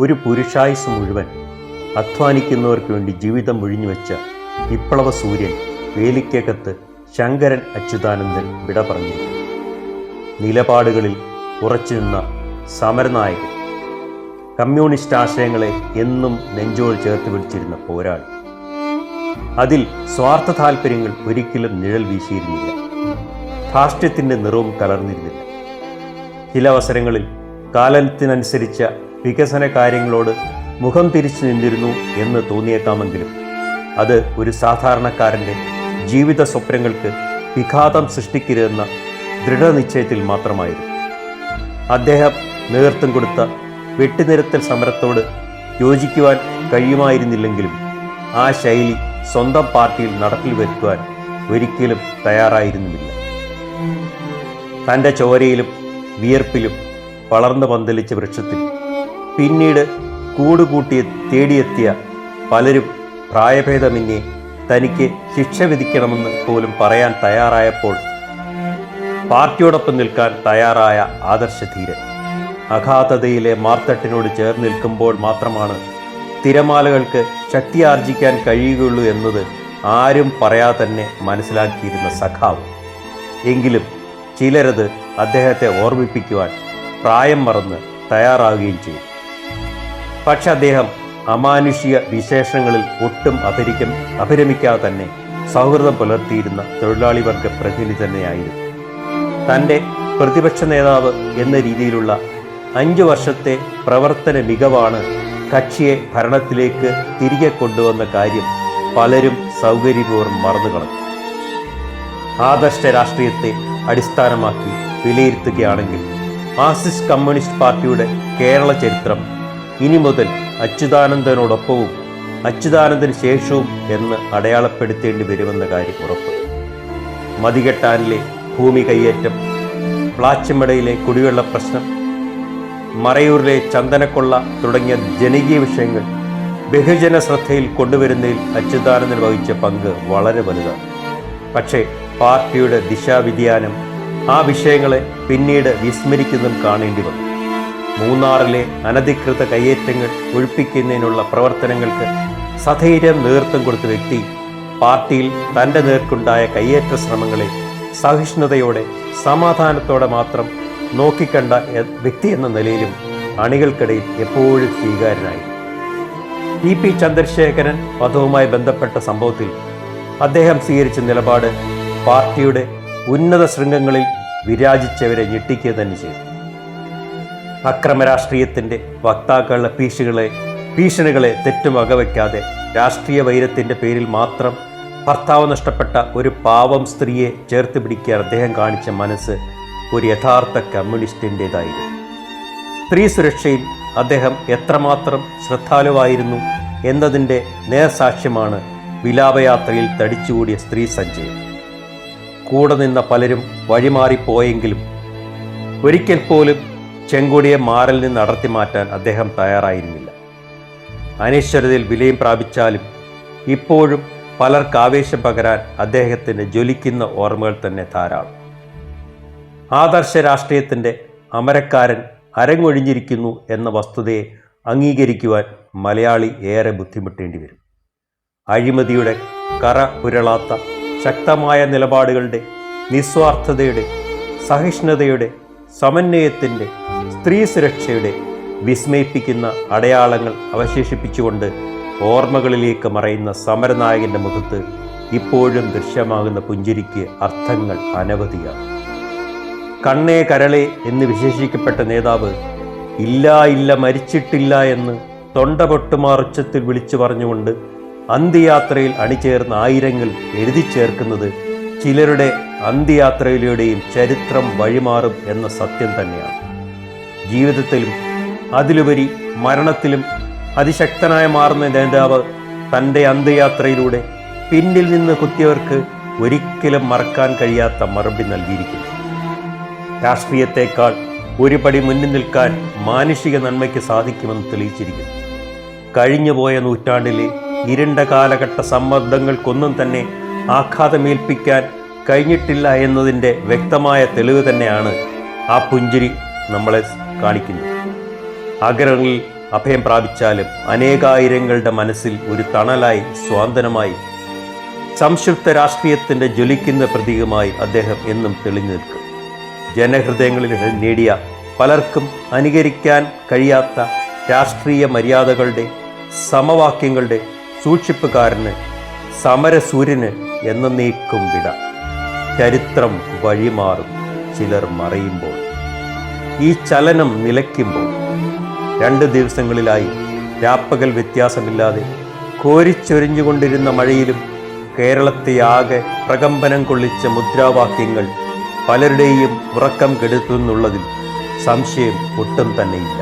ഒരു പുരുഷായുസ് മുഴുവൻ അധ്വാനിക്കുന്നവർക്ക് വേണ്ടി ജീവിതം ഒഴിഞ്ഞുവെച്ച വിപ്ലവ സൂര്യൻ വേലിക്കകത്ത് ശങ്കരൻ അച്യുതാനന്ദൻ വിട പറഞ്ഞിരിക്കുന്നു. നിലപാടുകളിൽ ഉറച്ചു നിന്ന സമരനായകൻ, കമ്മ്യൂണിസ്റ്റ് ആശയങ്ങളെ എന്നും നെഞ്ചോട് ചേർത്ത് പിടിച്ചിരുന്ന പോരാളി. അതിൽ സ്വാർത്ഥ താല്പര്യങ്ങൾ ഒരിക്കലും നിഴൽ വീശിയിരുന്നില്ല. ധാർഷ്ട്യത്തിൻ്റെ നിറവും കലർന്നിരുന്നില്ല. ചില അവസരങ്ങളിൽ കാലത്തിനനുസരിച്ച വികസന കാര്യങ്ങളോട് മുഖം തിരിച്ചു നിന്നിരുന്നു എന്ന് തോന്നിയേക്കാമെങ്കിലും അത് ഒരു സാധാരണക്കാരൻ്റെ ജീവിത സ്വപ്നങ്ങൾക്ക് വിഘാതം സൃഷ്ടിക്കരുതെന്ന ദൃഢനിശ്ചയത്തിൽ മാത്രമായിരുന്നു. അദ്ദേഹം നേതൃത്വം കൊടുത്ത വെട്ടിനിരത്തൽ സമരത്തോട് യോജിക്കുവാൻ കഴിയുമായിരുന്നില്ലെങ്കിലും ആ ശൈലി സ്വന്തം പാർട്ടിയിൽ നടപ്പിൽ വരുത്തുവാൻ ഒരിക്കലും തയ്യാറായിരുന്നുമില്ല. തൻ്റെ ചോരയിലും വിയർപ്പിലും വളർന്നു പന്തലിച്ച വൃക്ഷത്തിൽ പിന്നീട് കൂടുകൂട്ടി തേടിയെത്തിയ പലരും പ്രായഭേദമന്യേ തനിക്ക് ശിക്ഷ വിധിക്കണമെന്ന് പോലും പറയാൻ തയ്യാറായപ്പോൾ പാർട്ടിയോടൊപ്പം നിൽക്കാൻ തയ്യാറായ ആദർശധീരൻ അഗാധതയിലെ മാർത്തട്ടിനോട് ചേർന്ന് നിൽക്കുമ്പോൾ മാത്രമാണ് തിരമാലകൾക്ക് ശക്തിയാർജിക്കാൻ കഴിയുകയുള്ളൂ എന്നത് ആരും പറയാതെ തന്നെ മനസ്സിലാക്കിയിരുന്ന സഖാവ്. എങ്കിലും ചിലരത് അദ്ദേഹത്തെ ഓർമ്മിപ്പിക്കുവാൻ പ്രായം മറന്ന് തയ്യാറാവുകയും ചെയ്തു. പക്ഷെ അദ്ദേഹം അമാനുഷിക വിശേഷങ്ങളിൽ ഒട്ടും അഭിരമിക്കാതെ തന്നെ സൗഹൃദം പുലർത്തിയിരുന്ന തൊഴിലാളി വർഗ പ്രതിനിധി തന്നെയായിരുന്നു. തൻ്റെ പ്രതിപക്ഷ നേതാവ് എന്ന രീതിയിലുള്ള 5 വർഷത്തെ പ്രവർത്തന മികവാണ് കക്ഷിയെ ഭരണത്തിലേക്ക് തിരികെ കൊണ്ടുവന്ന കാര്യം പലരും സൗകര്യപൂർവ്വം മറന്നുകളഞ്ഞു. ആദർശ രാഷ്ട്രീയത്തെ അടിസ്ഥാനമാക്കി വിലയിരുത്തുകയാണെങ്കിൽ മാർക്സിസ്റ്റ് കമ്മ്യൂണിസ്റ്റ് പാർട്ടിയുടെ കേരള ചരിത്രം ഇനി മുതൽ അച്യുതാനന്ദനോടൊപ്പവും അച്യുതാനന്ദന് ശേഷവും എന്ന് അടയാളപ്പെടുത്തേണ്ടി വരുമെന്ന കാര്യം ഉറപ്പ്. മതികെട്ടാനിലെ ഭൂമി കയ്യേറ്റം, പ്ലാച്ചിമടയിലെ കുടിവെള്ള പ്രശ്നം, മറയൂരിലെ ചന്ദനക്കൊള്ള തുടങ്ങിയ ജനകീയ വിഷയങ്ങൾ ബഹുജന ശ്രദ്ധയിൽ കൊണ്ടുവരുന്നതിൽ അച്യുതാനന്ദൻ വഹിച്ച പങ്ക് വളരെ വലുതാണ്. പക്ഷേ പാർട്ടിയുടെ ദിശാവ്യതിയാനം ആ വിഷയങ്ങളെ പിന്നീട് വിസ്മരിക്കുന്നതും കാണേണ്ടി വന്നു. മൂന്നാറിലെ അനധികൃത കയ്യേറ്റങ്ങൾ ഒഴിപ്പിക്കുന്നതിനുള്ള പ്രവർത്തനങ്ങൾക്ക് സധൈര്യം നേതൃത്വം കൊടുത്ത വ്യക്തി പാർട്ടിയിൽ തൻ്റെ നേർക്കുണ്ടായ കയ്യേറ്റ ശ്രമങ്ങളെ സഹിഷ്ണുതയോടെ സമാധാനത്തോടെ മാത്രം നോക്കിക്കണ്ട വ്യക്തി എന്ന നിലയിലും അണികൾക്കിടയിൽ എപ്പോഴും സ്വീകാര്യനായി. ടി.പി. ചന്ദ്രശേഖരൻ വധവുമായി ബന്ധപ്പെട്ട സംഭവത്തിൽ അദ്ദേഹം സ്വീകരിച്ച നിലപാട് പാർട്ടിയുടെ ഉന്നത ശൃംഖങ്ങളിൽ വിരാജിച്ചവരെ ഞെട്ടിക്കുക തന്നെ ചെയ്തു. അക്രമരാഷ്ട്രീയത്തിൻ്റെ വക്താക്കളുടെ ഭീഷണികളെ തെറ്റും വകവയ്ക്കാതെ രാഷ്ട്രീയ വൈരത്തിൻ്റെ പേരിൽ മാത്രം ഭർത്താവ് നഷ്ടപ്പെട്ട ഒരു പാവം സ്ത്രീയെ ചേർത്ത് പിടിക്കാൻ അദ്ദേഹം കാണിച്ച മനസ്സ് ഒരു യഥാർത്ഥ കമ്മ്യൂണിസ്റ്റിൻ്റെതായിരുന്നു. സ്ത്രീ സുരക്ഷയിൽ അദ്ദേഹം എത്രമാത്രം ശ്രദ്ധാലുവായിരുന്നു എന്നതിൻ്റെ നേർസാക്ഷ്യമാണ് വിലാപയാത്രയിൽ തടിച്ചുകൂടിയ സ്ത്രീ സഞ്ചയം. കൂടെ നിന്ന പലരും വഴിമാറിപ്പോയെങ്കിലും ഒരിക്കൽ പോലും ചെങ്കൊടിയെ മാറിൽ നിന്ന് അടർത്തി മാറ്റാൻ അദ്ദേഹം തയ്യാറായിരുന്നില്ല. അനശ്വരതയിൽ വിലയം പ്രാപിച്ചാലും ഇപ്പോഴും പലർക്ക് ആവേശം പകരാൻ അദ്ദേഹത്തിൻ്റെ ജ്വലിക്കുന്ന ഓർമ്മകൾ തന്നെ ധാരാളം. ആദർശ രാഷ്ട്രീയത്തിൻ്റെ അമരക്കാരൻ അരങ്ങൊഴിഞ്ഞിരിക്കുന്നു എന്ന വസ്തുതയെ അംഗീകരിക്കുവാൻ മലയാളി ഏറെ ബുദ്ധിമുട്ടേണ്ടി വരും. അഴിമതിയുടെ കറ പുരളാത്ത ശക്തമായ നിലപാടുകളുടെ, നിസ്വാർത്ഥതയുടെ, സഹിഷ്ണുതയുടെ, സമന്വയത്തിൻ്റെ, സ്ത്രീ സുരക്ഷയുടെ വിസ്മയിപ്പിക്കുന്ന അടയാളങ്ങൾ അവശേഷിപ്പിച്ചുകൊണ്ട് ഓർമ്മകളിലേക്ക് മറയുന്ന സമരനായകൻ്റെ മുഖത്ത് ഇപ്പോഴും ദൃശ്യമാകുന്ന പുഞ്ചിരിക്ക് അർത്ഥങ്ങൾ അനവധിയാണ്. കണ്ണേ കരളെ എന്ന് വിശേഷിക്കപ്പെട്ട നേതാവ് ഇല്ല മരിച്ചിട്ടില്ല എന്ന് തൊണ്ട പൊട്ടുമാറുച്ചത്തിൽ വിളിച്ചു പറഞ്ഞുകൊണ്ട് അന്ത്യയാത്രയിൽ അണിചേർന്ന ആയിരങ്ങൾ എഴുതി ചേർക്കുന്നത് ചിലരുടെ അന്ത്യയാത്രയിലൂടെയും ചരിത്രം വഴിമാറും എന്ന സത്യം തന്നെയാണ്. ജീവിതത്തിലും അതിലുപരി മരണത്തിലും അതിശക്തനായ മാറുന്ന നേതാവ് തൻ്റെ അന്ത്യയാത്രയിലൂടെ പിന്നിൽ നിന്ന് കുത്തിയവർക്ക് ഒരിക്കലും മറക്കാൻ കഴിയാത്ത മറുപടി നൽകിയിരിക്കുന്നു. രാഷ്ട്രീയത്തെക്കാൾ ഒരു പടി മുന്നിൽ നിൽക്കാൻ മാനുഷിക നന്മയ്ക്ക് സാധിക്കുമെന്ന് തെളിയിച്ചിരിക്കുന്നു. കഴിഞ്ഞുപോയ നൂറ്റാണ്ടിലെ ഇരുണ്ട കാലഘട്ട സമ്മർദ്ദങ്ങൾക്കൊന്നും തന്നെ ആഘാതമേൽപ്പിക്കാൻ കഴിഞ്ഞിട്ടില്ല എന്നതിൻ്റെ വ്യക്തമായ തെളിവ് തന്നെയാണ് ആ പുഞ്ചിരി നമ്മളെ കാണിക്കുന്നത്. അഗ്രഹങ്ങളിൽ അഭയം പ്രാപിച്ചാലും അനേകായിരങ്ങളുടെ മനസ്സിൽ ഒരു തണലായി സ്വാന്തനമായി സംശുപ്ത രാഷ്ട്രീയത്തിൻ്റെ ജ്വലിക്കുന്ന പ്രതീകമായി അദ്ദേഹം എന്നും തെളിഞ്ഞു നിൽക്കും. ജനഹൃദയങ്ങളിൽ നേടിയ പലർക്കും അനുകരിക്കാൻ കഴിയാത്ത രാഷ്ട്രീയ മര്യാദകളുടെ സമവാക്യങ്ങളുടെ സൂക്ഷിപ്പുകാരന് സമരസൂര്യന് എന്നേക്കും വിട. ചരിത്രം വഴിമാറും ചിലർ മറയുമ്പോൾ. ഈ ചലനം നിലയ്ക്കുമ്പോൾ 2 ദിവസങ്ങളിലായി രാപ്പകൽ വ്യത്യാസമില്ലാതെ കോരിച്ചൊരിഞ്ഞുകൊണ്ടിരുന്ന മഴയിലും കേരളത്തെയാകെ പ്രകമ്പനം കൊള്ളിച്ച മുദ്രാവാക്യങ്ങൾ പലരുടെയും ഉറക്കം കെടുത്തുന്നുള്ളതിൽ സംശയം ഒട്ടും തന്നെയില്ല.